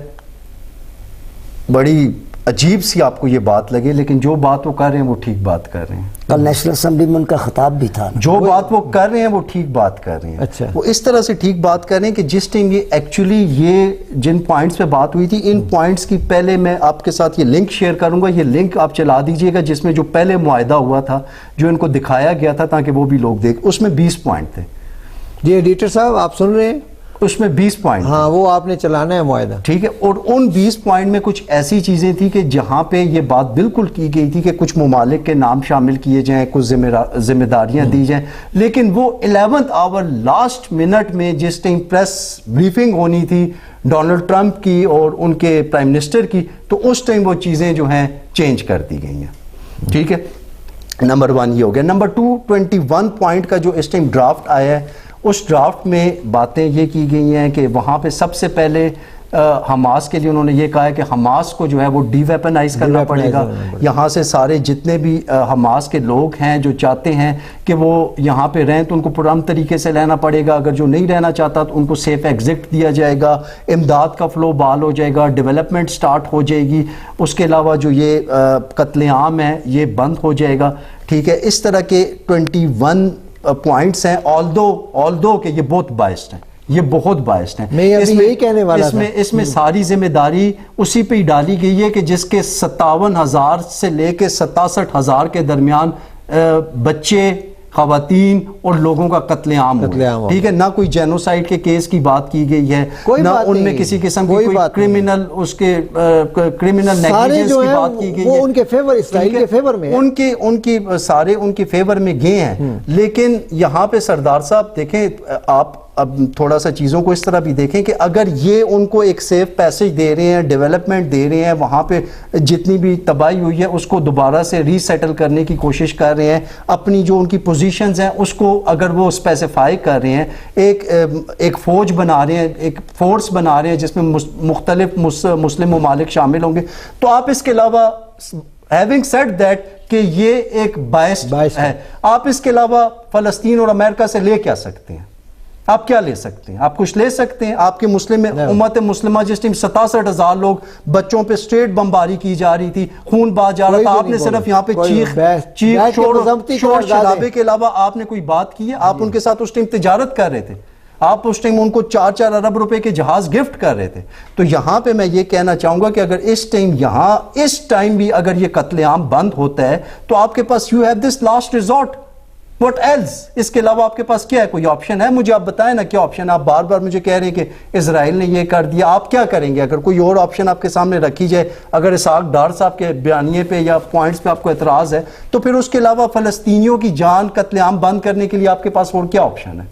بڑی عجیب سی آپ کو یہ بات لگے, لیکن جو بات وہ کر رہے ہیں وہ ٹھیک بات کر رہے ہیں. کل نیشنل اسمبلی میں ان کا خطاب بھی تھا, جو بات وہ کر رہے ہیں وہ ٹھیک بات کر رہے ہیں. اچھا, وہ اس طرح سے ٹھیک بات کر رہے ہیں کہ جس ٹائم یہ ایکچولی یہ جن پوائنٹس پہ بات ہوئی تھی, ان پوائنٹس کی پہلے میں آپ کے ساتھ یہ لنک شیئر کروں گا. یہ لنک آپ چلا دیجئے گا جس میں جو پہلے معاہدہ ہوا تھا, جو ان کو دکھایا گیا تھا تاکہ وہ بھی لوگ دیکھ. اس میں 20 پوائنٹ تھے. جی ایڈیٹر صاحب آپ سن رہے ہیں, اس میں 20 پوائنٹ, ہاں وہ آپ نے چلانا ہے معاہدہ, ٹھیک ہے. اور ان 20 پوائنٹ میں کچھ ایسی چیزیں تھی کہ جہاں پہ یہ بات بالکل کی گئی تھی کہ کچھ ممالک کے نام شامل کیے جائیں, کچھ ذمہ داریاں دی جائیں. لیکن وہ 11th آور لاسٹ منٹ میں جس ٹائم پریس بریفنگ ہونی تھی ڈونلڈ ٹرمپ کی اور ان کے پرائم منسٹر کی, تو اس ٹائم وہ چیزیں جو ہیں چینج کر دی گئی ہیں. ٹھیک ہے, نمبر 1 یہ ہو گیا. نمبر 2 21 پوائنٹ کا جو اس ٹائم ڈرافٹ آیا ہے, اس ڈرافٹ میں باتیں یہ کی گئی ہیں کہ وہاں پہ سب سے پہلے حماس کے لیے انہوں نے یہ کہا ہے کہ حماس کو جو ہے وہ ڈی ویپنائز کرنا پڑے گا. یہاں سے سارے جتنے بھی حماس کے لوگ ہیں جو چاہتے ہیں کہ وہ یہاں پہ رہیں تو ان کو پرامن طریقے سے رہنا پڑے گا. اگر جو نہیں رہنا چاہتا تو ان کو سیف ایگزٹ دیا جائے گا, امداد کا فلو بحال ہو جائے گا, ڈیولپمنٹ سٹارٹ ہو جائے گی. اس کے علاوہ جو یہ قتل عام ہے یہ بند ہو جائے گا. ٹھیک ہے, اس طرح کے 21 پوائنٹس ہیں. آلدو کہ یہ بہت بائسڈ ہیں, یہ بہت بائسڈ ہیں. میں یہی کہنے والا تھا, اس میں ساری ذمہ داری اسی پہ ہی ڈالی گئی ہے کہ جس کے 57,000 سے لے کے 67,000 کے درمیان بچے, خواتین اور لوگوں کا قتل عام ہو. ٹھیک ہے, نہ کوئی جینوسائیڈ کے کیس کی بات کی گئی ہے, نہ ان میں کسی قسم کی کوئی کرمنل اس کے کرمنل نیگلیجنس کی بات کی گئی ہے. وہ ان کے فیور, اسرائیل کے فیور میں ان کی سارے ان کے فیور میں گئے ہیں. لیکن یہاں پہ سردار صاحب دیکھیں, آپ اب تھوڑا سا چیزوں کو اس طرح بھی دیکھیں کہ اگر یہ ان کو ایک سیف پیسج دے رہے ہیں, ڈیولپمنٹ دے رہے ہیں, وہاں پہ جتنی بھی تباہی ہوئی ہے اس کو دوبارہ سے ری سیٹل کرنے کی کوشش کر رہے ہیں, اپنی جو ان کی پوزیشنز ہیں اس کو اگر وہ اسپیسیفائی کر رہے ہیں, ایک فوج بنا رہے ہیں, ایک فورس بنا رہے ہیں جس میں مختلف مسلم ممالک شامل ہوں گے, تو آپ اس کے علاوہ having said that کہ یہ ایک باعث ہے, آپ اس کے علاوہ فلسطین اور امریکہ سے لے کیا سکتے ہیں؟ آپ کیا لے سکتے ہیں؟ آپ کچھ لے سکتے ہیں؟ آپ کے مسلم امت مسلمہ جس ٹائم 67,000 لوگ بچوں پہ اسٹریٹ بمباری کی جا رہی تھی, خون بہا جا رہا تھا, آپ نے صرف یہاں پہ چیخ شور شرابے کے علاوہ آپ نے کوئی بات کی ہے؟ آپ ان کے ساتھ اس ٹائم تجارت کر رہے تھے, آپ اس ٹائم ان کو 4 ارب روپے کے جہاز گفٹ کر رہے تھے. تو یہاں پہ میں یہ کہنا چاہوں گا کہ اگر اس ٹائم بھی اگر یہ قتل عام بند ہوتا ہے تو آپ کے پاس you have this last resort. What else? اس کے علاوہ آپ کے پاس کیا ہے؟ کوئی آپشن ہے؟ مجھے آپ بتائیں نا کیا آپشن ہے. آپ بار بار مجھے کہہ رہے ہیں کہ اسرائیل نے یہ کر دیا, آپ کیا کریں گے اگر کوئی اور آپشن آپ کے سامنے رکھی جائے؟ اگر اسحاق ڈار صاحب کے بیانیے پہ یا پوائنٹس پہ آپ کو اعتراض ہے تو پھر اس کے علاوہ فلسطینیوں کی جان قتل عام بند کرنے کے لیے آپ کے پاس اور کیا آپشن ہے؟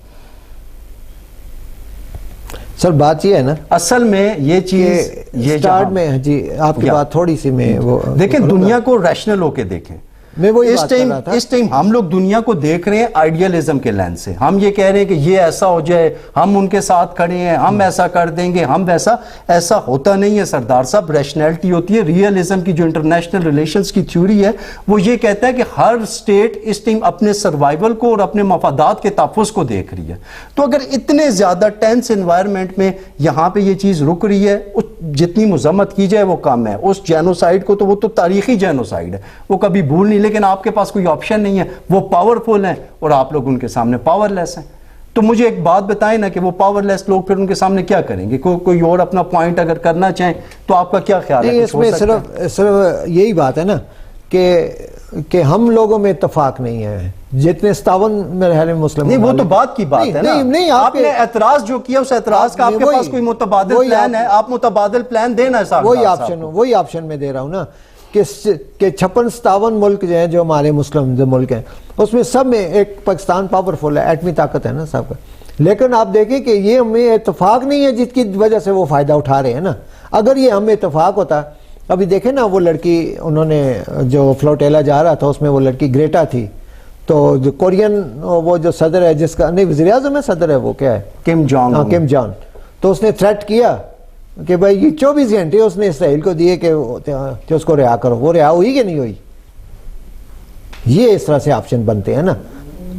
سر بات یہ ہے نا اصل میں یہ چیز یہ سٹارٹ میں جی آپ کی بات تھوڑی سی میں وہ دیکھیں دنیا کو ریشنل ہو کے دیکھیں. میں وہی بات کر رہا تھا. اس ٹائم ہم لوگ دنیا کو دیکھ رہے ہیں آئیڈیالزم کے لینس سے. ہم یہ کہہ رہے ہیں کہ یہ ایسا ہو جائے, ہم ان کے ساتھ کھڑے ہیں, ہم ایسا کر دیں گے, ہم ویسا. ایسا ہوتا نہیں ہے سردار صاحب. ریشنلٹی ہوتی ہے. ریئلزم کی جو انٹرنیشنل ریلیشنز کی تھیوری ہے وہ یہ کہتا ہے کہ ہر اسٹیٹ اس ٹائم اپنے سروائیول کو اور اپنے مفادات کے تحفظ کو دیکھ رہی ہے. تو اگر اتنے زیادہ ٹینس انوائرمنٹ میں یہاں پہ یہ چیز رک رہی ہے, جتنی مذمت کی جائے وہ کم ہے. اس جینوسائیڈ کو تو وہ تو تاریخی جینوسائیڈ ہے, وہ کبھی بھول نہیں. لیکن آپ کے پاس کوئی آپشن نہیں ہے. وہ پاورفل ہیں اور آپ لوگ ان کے سامنے پاور لیس ہیں. تو مجھے ایک بات بتائیں نا کہ وہ پاور لیس لوگ پھر ان کے سامنے کیا کریں گے؟ کوئی اور اپنا پوائنٹ اگر کرنا چاہیں تو آپ کا کیا خیال ہے؟ اس میں صرف یہی بات ہے نا کہ ہم لوگوں میں اتفاق نہیں ہے. جتنے 57 میرے خیال میں مسلم نہیں, وہ تو بات کی بات ہے نا. نہیں آپ نے اعتراض جو کیا اس اعتراض کا آپ کے پاس کوئی متبادل پلان ہے؟ آپ متبادل پلان دینا صاحب. وہی آپشن میں دے رہا ہوں نا کہ 56-57 ملک جو ہیں جو ہمارے مسلم جو ملک ہیں اس میں سب میں ایک پاکستان پاورفل ہے, ایٹمی طاقت ہے نا سب کا. لیکن آپ دیکھیں کہ یہ ہمیں اتفاق نہیں ہے جس کی وجہ سے وہ فائدہ اٹھا رہے ہیں نا. اگر یہ ہمیں اتفاق ہوتا, ابھی دیکھیں نا وہ لڑکی انہوں نے جو فلوٹیلا جا رہا تھا اس میں وہ لڑکی گریٹا تھی, تو جو کورین وہ جو صدر ہے جس کا نہیں وزیر اعظم ہے صدر ہے وہ کیا ہے کم جونگ, تو اس نے تھریٹ کیا کہ بھائی یہ 24 گھنٹے اس نے اسرائیل کو دیے کہ اس کو رہا کرو. وہ رہا ہوئی کہ نہیں ہوئی؟ یہ اس طرح سے آپشن بنتے ہیں نا.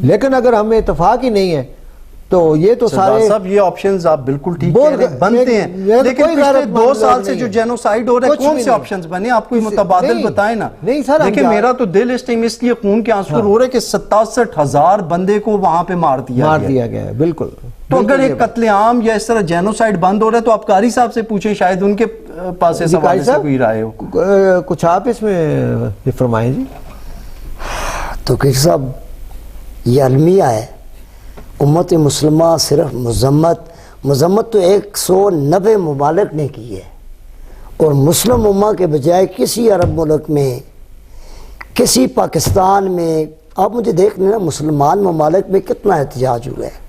لیکن اگر ہمیں اتفاق ہی نہیں ہے تو یہ تو سارے سب یہ آپشنز آپ بالکل ٹھیک کہہ رہے ہیں بنتے ہیں. لیکن پچھلے 2 سال سے جو جینوسائیڈ ہو رہا ہے کون سے آپشنز بنے؟ آپ کوئی متبادل بتائیں نا. دیکھیں میرا تو دل اس ٹائم اس لیے خون کے آنسو رو رہے کہ 67,000 بندے کو وہاں پہ مار دیا گیا ہے. بالکل. تو اگر ایک قتل عام یا اس طرح جینوسائیڈ بند ہو رہا ہے تو آپ قاری صاحب سے پوچھیں, شاید ان کے پاس اس حوالے سے کوئی رائے ہو. کچھ آپ اس میں فرمائیں جی. تو کہ صاحب یہ المیہ ہے. امت مسلمہ صرف مذمت تو 190 ممالک نے کی ہے, اور مسلم امہ کے بجائے کسی عرب ملک میں, کسی پاکستان میں, آپ مجھے دیکھ لینا مسلمان ممالک میں کتنا احتجاج ہوا ہے.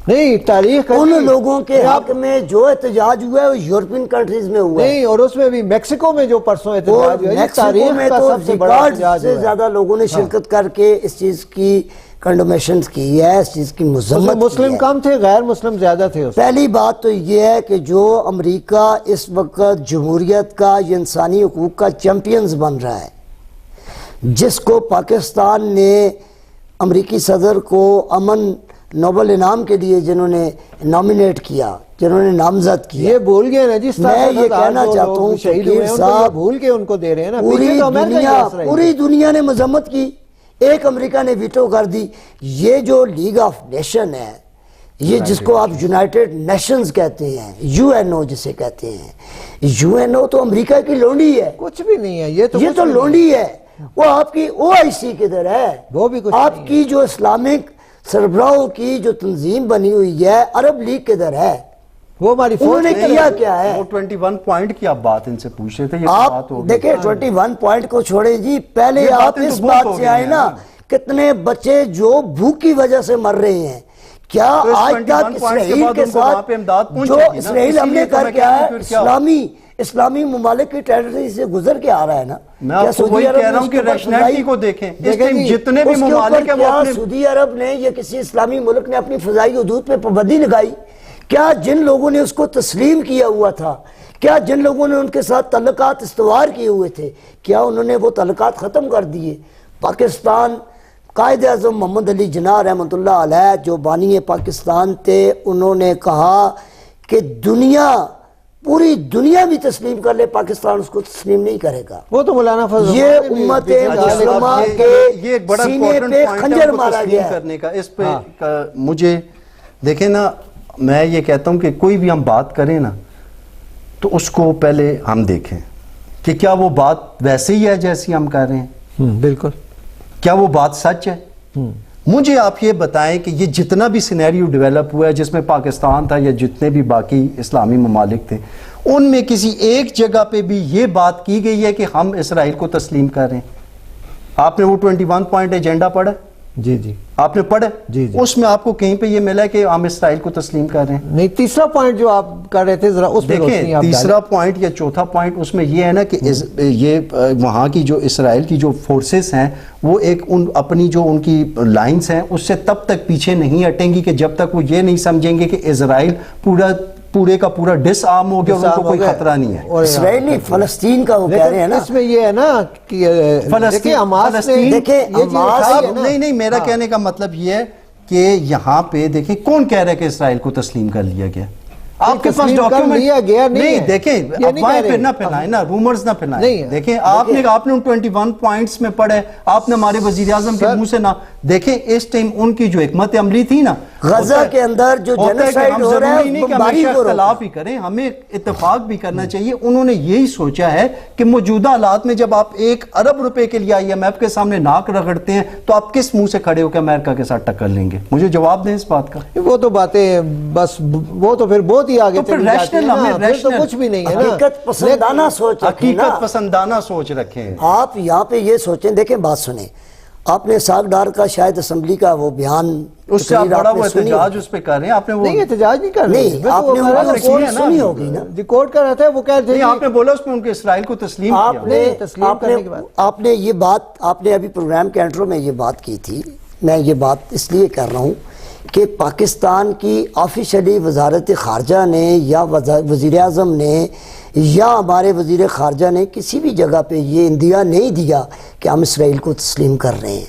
نہیں تاریخ ان لوگوں کے حق میں جو احتجاج ہوا ہے وہ یورپین کنٹریز میں ہوا ہے. نہیں, اور اس میں بھی میکسیکو میں جو پرسوں احتجاج ہوا ہے, میکسیکو میں تو ریکارڈ سے زیادہ لوگوں نے شرکت کر کے اس چیز کی کنڈومیشن کی ہے, اس چیز کی مذمت. مسلم کم تھے, غیر مسلم زیادہ تھے. پہلی بات تو یہ ہے کہ جو امریکہ اس وقت جمہوریت کا یا انسانی حقوق کا چیمپئنز بن رہا ہے, جس کو پاکستان نے امریکی صدر کو امن نوبل انعام کے لیے جنہوں نے نامینیٹ کیا, جنہوں نے نامزد کیا, یہ بھول گئے نا جس میں یہ کہنا چاہتا ہوں شہید صاحب بھول کے ان کو دے رہے ہیں نا. پوری دنیا نے مذمت کی, ایک امریکہ نے ویٹو کر دی. یہ جو لیگ آف نیشن ہے, یہ جس کو آپ یونائٹڈ نیشنز کہتے ہیں, UN جسے کہتے ہیں, UN تو امریکہ کی لونڈی ہے. کچھ بھی نہیں ہے یہ تو لونڈی ہے. وہ آپ کی OIC کدھر ہے؟ وہ بھی کچھ آپ کی جو اسلامک سربراہوں کی جو تنظیم بنی ہوئی ہے عرب لیگ کدھر ہے؟ وہ ہماری انہوں نے کیا کیا ہے؟ وہ 21 پوائنٹ کی آپ بات ان سے پوچھ رہے تھے. آپ دیکھیں 21 پوائنٹ کو چھوڑیں جی, پہلے آپ اس بات سے آئے نا کتنے بچے جو بھوک کی وجہ سے مر رہے ہیں. کیا آج تک اسرائیل کے ساتھ جو اسرائیل ہم نے کر کے آیا اسلامی ممالک کی ٹیریٹری سے گزر کے آ رہا ہے نا. میں آپ کو وہی کہہ رہا ہوں کہ ریشنلٹی کو دیکھیں. جتنے بھی ممالک ہیں سعودی عرب نے یا کسی اسلامی ملک نے اپنی فضائی حدود پہ پابندی لگائی, کیا جن لوگوں نے اس کو تسلیم کیا ہوا تھا, کیا جن لوگوں نے ان کے ساتھ تعلقات استوار کیے ہوئے تھے, کیا انہوں نے وہ تعلقات ختم کر دیے؟ پاکستان قائد اعظم محمد علی جناح رحمۃ اللہ علیہ جو بانی پاکستان تھے, انہوں نے کہا کہ پوری دنیا بھی تسلیم کر لے, پاکستان اس کو تسلیم نہیں کرے گا. وہ تو مولانا فضل یہ امت مسلمہ کے سینے پہ خنجر مارا گیا کرنے کا. اس پہ مجھے دیکھیں نا, میں یہ کہتا ہوں کہ کوئی بھی ہم بات کریں نا تو اس کو پہلے ہم دیکھیں کہ کیا وہ بات ویسے ہی ہے جیسی ہم کہہ رہے ہیں. بالکل. کیا وہ بات سچ ہے؟ مجھے آپ یہ بتائیں کہ یہ جتنا بھی سینیریو ڈیولپ ہوا ہے جس میں پاکستان تھا یا جتنے بھی باقی اسلامی ممالک تھے, ان میں کسی ایک جگہ پہ بھی یہ بات کی گئی ہے کہ ہم اسرائیل کو تسلیم کر رہے ہیں؟ آپ نے وہ 21 پوائنٹ ایجنڈا پڑھا؟ جی جی آپ نے پڑھے؟ جی جی. اس میں آپ کو کہیں پہ یہ ملا ہے کہ ہم اسرائیل کو تسلیم کر رہے ہیں؟ نہیں، تیسرا پوائنٹ جو آپ کر رہے تھے ذرا اس پہ روشنی دیکھیں آپ تیسرا پوائنٹ یا چوتھا پوائنٹ اس میں یہ ہے نا کہ یہ وہاں کی جو اسرائیل کی جو فورسز ہیں وہ ایک اپنی جو ان کی لائنز ہیں اس سے تب تک پیچھے نہیں ہٹیں گی کہ جب تک وہ یہ نہیں سمجھیں گے کہ اسرائیل پورے کا پورا ڈس آرم ہو گیا اور ان کو کوئی خطرہ نہیں ہے. اسرائیل نہیں، فلسطین کا وہ کہہ رہے ہیں نا. اس میں یہ ہے نا کہ نہیں، میرا کہنے کا مطلب یہ ہے کہ یہاں پہ دیکھیں کون کہہ رہا ہے کہ اسرائیل کو تسلیم کر لیا گیا؟ آپ کے پاس ڈاکیومنٹ نہیں. دیکھیں افواہیں پھر نہ پھیلائیں نا، رومرز نہ پھیلائیں. دیکھیں آپ نے 21 پوائنٹس میں پڑھے، آپ نے ہمارے وزیر اعظم کے منہ سے نہ دیکھیں. اس ٹائم ان کی جو حکمت عملی تھی نا غزہ کے اندر جو جنوسائیڈ ہو رہا ہے ہمیشہ اختلاف ہی کریں، ہمیں اتفاق بھی کرنا چاہیے. انہوں نے یہی سوچا ہے کہ موجودہ حالات میں جب آپ 1 ارب روپے کے لیے IMF کے سامنے ناک رگڑتے ہیں تو آپ کس منہ سے کھڑے ہو کے امریکہ کے ساتھ ٹکر لیں گے؟ مجھے جواب دیں اس بات کا. وہ تو باتیں بس وہ تو پھر بہت ہی آگے چلی جاتی ہیں نا، پھر تو کچھ بھی نہیں ہے نا. حقیقت پسندانہ سوچ رکھیں نا، حقیقت پسندانہ سوچ رکھیں. آپ یہاں پہ یہ سوچیں. دیکھیں بات سنیں، آپ نے اسحاق ڈار کا شاید اسمبلی کا وہ بیان اس سے آپ بڑا وہ احتجاج اس پہ کر رہے ہیں. آپ نے وہ نہیں احتجاج نہیں کر رہے، نہیں آپ نے وہ رپورٹ سنی ہوگی نا، ریکارڈ کر رہا تھا. وہ کہہ رہے نہیں، آپ نے بولا اس میں ان کے اسرائیل کو تسلیم کیا. آپ نے یہ بات، آپ نے ابھی پروگرام کے انٹرو میں یہ بات کی تھی. میں یہ بات اس لیے کر رہا ہوں کہ پاکستان کی آفیشلی وزارت خارجہ نے یا وزیر اعظم نے یا ہمارے وزیر خارجہ نے کسی بھی جگہ پہ یہ اندیا نہیں دیا کہ ہم اسرائیل کو تسلیم کر رہے ہیں.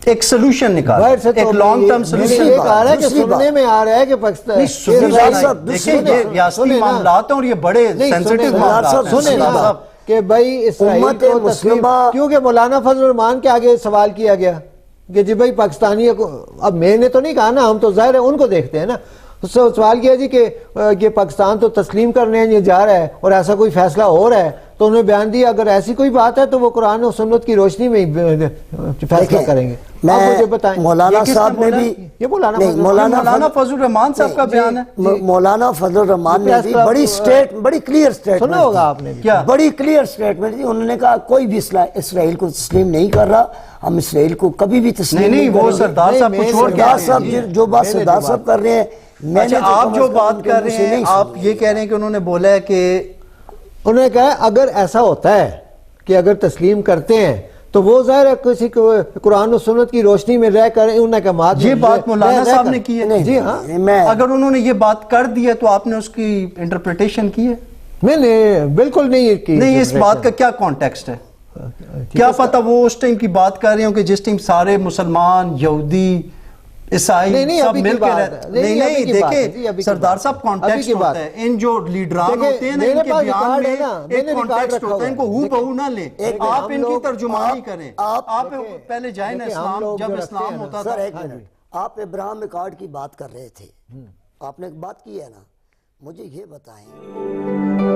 ایک سلوشن نکالا، ایک لانگ ٹرم سلوشن. یہ کہا رہا ہے کہ سننے میں آ رہا ہے کہ پاکستان دیکھیں یہ ریاستی معاملات ہیں اور یہ بڑے سینسٹیو معاملات ہیں. سنیں نا کہ بھائی اسرائیل کو تسلیم، کیونکہ مولانا فضل الرحمان کے آگے سوال کیا گیا کہ جی بھائی پاکستانی کو، اب میں نے تو نہیں کہا نا، ہم تو ظاہر ہے ان کو دیکھتے ہیں نا. اس سے سوال کیا جی کہ پاکستان تو تسلیم کرنے یہ جا رہا ہے اور ایسا کوئی فیصلہ ہو رہا ہے، تو انہوں نے بیان دیا اگر ایسی کوئی بات ہے تو وہ قرآن و سنت کی روشنی میں فیصلہ کریں گے. آپ مجھے بتائیں مولانا صاحب نے بھی، یہ مولانا فضل الرحمان صاحب کا بیان ہے. مولانا فضل الرحمان نے بھی بڑی کلیئر سٹیٹمنٹ سنا ہوگا آپ نے، بڑی کلیئر سٹیٹمنٹ دی. انہوں نے کہا کوئی بھی اسرائیل کو تسلیم نہیں کر رہا، ہم اسرائیل کو کبھی بھی تسلیم نہیں وہ سردار صاحب کو چھوڑ کے جو بات سردار صاحب کر رہے ہیں. اچھا آپ جو بات کر رہے ہیں آپ یہ کہہ رہے ہیں کہ انہوں نے بولا ہے کہ انہوں نے کہا اگر ایسا ہوتا ہے کہ اگر تسلیم کرتے ہیں تو وہ ظاہر ہے کسی قرآن و سنت کی روشنی میں رہ کر انہیں کا مات. یہ بات مولانا صاحب نے کی ہے. جی ہاں، اگر انہوں نے یہ بات کر دی ہے تو آپ نے اس کی انٹرپریٹیشن کی ہے؟ میں نے بالکل نہیں کی. نہیں، اس بات کا کیا کانٹیکسٹ ہے؟ کیا پتہ وہ اس ٹائم کی بات کر رہے ہوں کہ جس ٹائم سارے مسلمان، یہودی، عیسائی سب مل کے رہتے. نہیں دیکھیں سردار صاحب کانٹیکسٹ ہوتا ہے. ان جو لیڈران ہوتے ہیں نا ان کے بیان میں ایک کانٹیکسٹ ہوتا ہے، ان کو ہو بہو نہ لیں. آپ ان کی ترجمانی کریں. آپ پہلے جائیں نا اسلام، جب اسلام ہوتا تھا. آپ ابراہیم ایکارڈ کی بات کر رہے تھے، آپ نے ایک بات کی ہے نا، مجھے یہ بتائیں